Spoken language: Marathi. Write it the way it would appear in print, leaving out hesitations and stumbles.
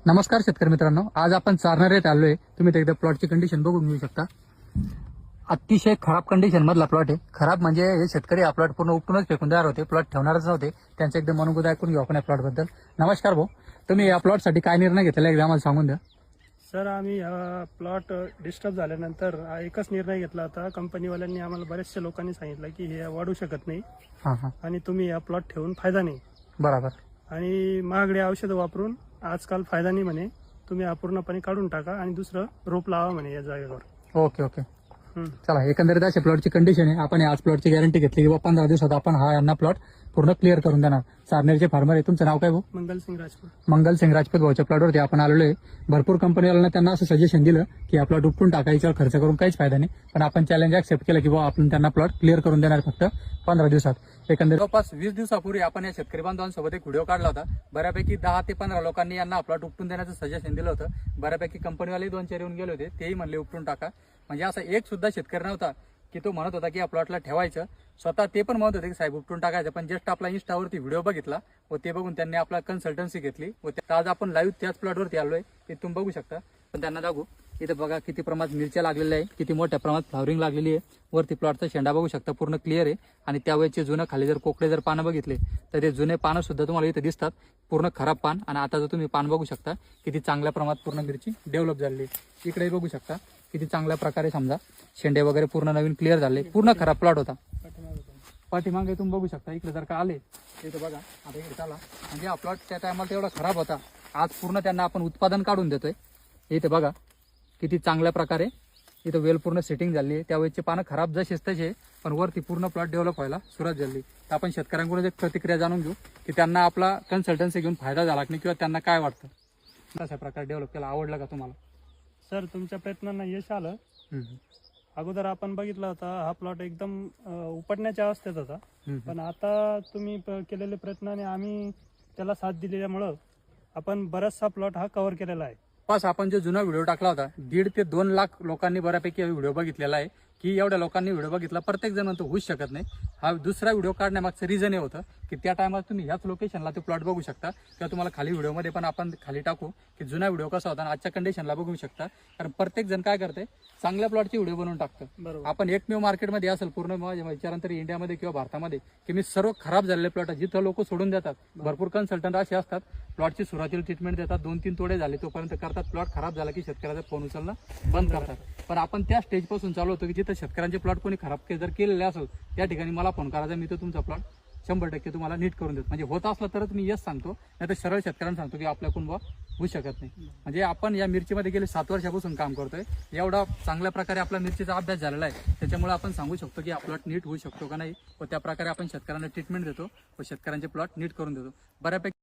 नमस्कार शेतकरी मित्रांनो, आज आपण चारणारेत आलोय. तुम्ही एकदा प्लॉटची कंडिशन बघून घेऊ शकता. अतिशय खराब कंडिशन मधला प्लॉट आहे. खराब म्हणजे हे शेतकरी हा प्लॉट पूर्ण उपटूनच फेकून तयार होते, प्लॉट ठेवणारच नव्हते. त्यांचं एकदम अनुभव ऐकून घेऊ आपण या प्लॉट बद्दल. नमस्कार भाऊ, तुम्ही या प्लॉट साठी काय निर्णय घेतला एकदा आम्हाला सांगून द्या. सर, आम्ही प्लॉट डिस्टर्ब झाल्यानंतर एकच निर्णय घेतला होता. कंपनीवाल्यांनी आम्हाला बऱ्याचशा लोकांनी सांगितलं की हे वाढू शकत नाही आणि तुम्ही या प्लॉट ठेवून फायदा नाही. बरोबर. आणि महागडी औषधं वापरून आजकाल फायदा नाही म्हणे, तुम्ही पूर्णपणे काढून टाका आणि दुसरं रोप लावा म्हणे या जागेवर. Okay okay. चला, एकंदरीत अशा प्लॉटची कंडिशन आहे. आपण आज प्लॉटची गॅरंटी घेतली की 15 दिवसात आपण हा यांना प्लॉट पूर्ण क्लिअर करून देणार. चारनेरचे फार्मर आहे. तुमचं नाव काय भाऊ? मंगलसिंग राजपूत. मंगलसिंग राजपूत भाऊच्या प्लॉटवरती आपण आलेलो आहे. भरपूर कंपनीवाल्यांना त्यांना असं सजेशन दिलं की हा प्लॉट उपटून टाकायच्यावर खर्च करून काहीच फायदा नाही, पण आपण चॅलेंज ऍक्सेप्ट केलं की आपण त्यांना प्लॉट क्लिअर करून देणार फक्त 15 दिवसात. एकंदरीत जवळपास 20 दिवसापूर्वी आपण या शेतकरी बांधवांसोबत एक व्हिडिओ काढला होता. बऱ्यापैकी 10 ते 15 लोकांनी यांना प्लॉट उपटून देण्याचं सजेशन दिलं होतं. बऱ्यापैकी कंपनीवाले 2-4 येऊन गेले होते, तेही म्हणले उपटून टाका. म्हणजे असा एक सुद्धा शेतकरी नव्हता की तो म्हणत होता की या प्लॉटला ठेवायचं. स्वतः ते पण म्हणत होते की साहेब उपटून टाकायचं. पण जस्ट आपला इंस्टावरती व्हिडिओ बघितला व ते बघून त्यांनी आपला कन्सल्टन्सी घेतली व आज आपण लाईव्ह त्याच प्लॉटवरती आलोय. ते तुम्ही बघू शकता. पण त्यांना दाखवू, इथं बघा किती प्रमाणात मिरच्या लागलेल्या आहे, किती मोठ्या प्रमाणात फ्लॉवरिंग लागलेली आहे. वरती प्लॉटचा शेंडा बघू शकता, पूर्ण क्लिअर आहे. आणि त्यावेळेचे जुनं खाली जर कोकडे जर पानं बघितले तर ते जुने पानं सुद्धा तुम्हाला इथे दिसतात, पूर्ण खराब पान. आणि आता जर तुम्ही पान बघू शकता किती चांगल्या प्रमाणात पूर्ण मिरची डेव्हलप झाली. इकडे बघू शकता किती चांगल्या प्रकारे समजा शेंडे वगैरे पूर्ण नवीन क्लिअर झाले. पूर्ण खराब प्लॉट होता. पाठीमागे तुम्ही बघू शकता. इकडे जर का आले इथं बघा, आता इकडे चला. म्हणजे हा प्लॉट त्या टायमाला तेवढा खराब होता, आज पूर्ण त्यांना आपण उत्पादन काढून देतोय. इथे बघा किती चांगल्या प्रकारे इथं वेल पूर्ण सेटिंग झाली आहे. त्यावेळेचे पानं खराब जसेच तसे, पण वरती पूर्ण प्लॉट डेव्हलप व्हायला सुरुवात झाली. तर आपण शेतकऱ्यांकडून एक प्रतिक्रिया जाणून घेऊ की त्यांना आपला कन्सल्टन्सी घेऊन फायदा झाला की नाही, किंवा त्यांना काय वाटतं. कशा प्रकारे डेव्हलप केला, आवडलं का तुम्हाला? सर, तुमच्या प्रयत्नांना यश आलं. अगोदर आपण बघितला होता हा प्लॉट एकदम उपटण्याच्या अवस्थेत होता, पण आता तुम्ही केलेले प्रयत्नाने आम्ही त्याला साथ दिलेल्यामुळं आपण बराचसा प्लॉट हा कव्हर केलेला आहे. बस आपण जो जुना व्हिडिओ टाकला होता, 1.5 ते 2 लाख लोकांनी बऱ्यापैकी व्हिडिओ बघितलेला आहे. की एवढ्या लोकांनी व्हिडिओ बघितला, प्रत्येक जण तो होऊच शकत नाही. हा दुसरा व्हिडिओ काढण्यामागचं रिझन हे होतं की त्या टायमाला तुम्ही ह्याच लोकेशनला ते प्लॉट बघू शकता, किंवा तुम्हाला खाली व्हिडिओमध्ये पण आपण खाली टाकू की जुना व्हिडिओ कसा होता आणि आजच्या कंडिशनला बघू शकता. कारण प्रत्येक जण काय करते, चांगल्या प्लॉटची व्हिडिओ बनवून टाकतं. बरोबर. आपण एकमेव मार्केटमध्ये असेल पूर्ण माझ्या विचारांतर इंडियामध्ये किंवा भारतामध्ये की मी सर्व खराब झालेले प्लॉट जिथं लोक सोडून देतात. भरपूर कन्सल्टंट असे असतात, प्लॉटची सुरुवातीला ट्रीटमेंट देतात, 2-3 तोडे झाले तोपर्यंत करतात. प्लॉट खराब झाला की शेतकऱ्याचा फोन उचलणं बंद करतात. पण आपण त्या स्टेजपासून चालू होतो की जिथं शेतकऱ्यांचे प्लॉट कोणी खराब जर केलेले असेल त्या ठिकाणी मला फोन करायचा, मी तो तुमचा प्लॉट 100% तुम्हाला नीट करून देतो. म्हणजे होत असलं तरच मी यस सांगतो, नाही तर सरळ शेतकऱ्यांना सांगतो की आपल्याकडून होऊ शकत नाही. म्हणजे आपण या मिरचीमध्ये गेले 7 वर्षापासून काम करतोय. एवढा चांगल्या प्रकारे आपला मिरचीचा अभ्यास झालेला आहे, त्याच्यामुळे आपण सांगू शकतो की हा प्लॉट नीट होऊ शकतो का नाही, व त्या प्रकारे आपण शेतकऱ्यांना ट्रीटमेंट देतो व शेतकऱ्यांचे प्लॉट नीट करून देतो. बऱ्यापैकी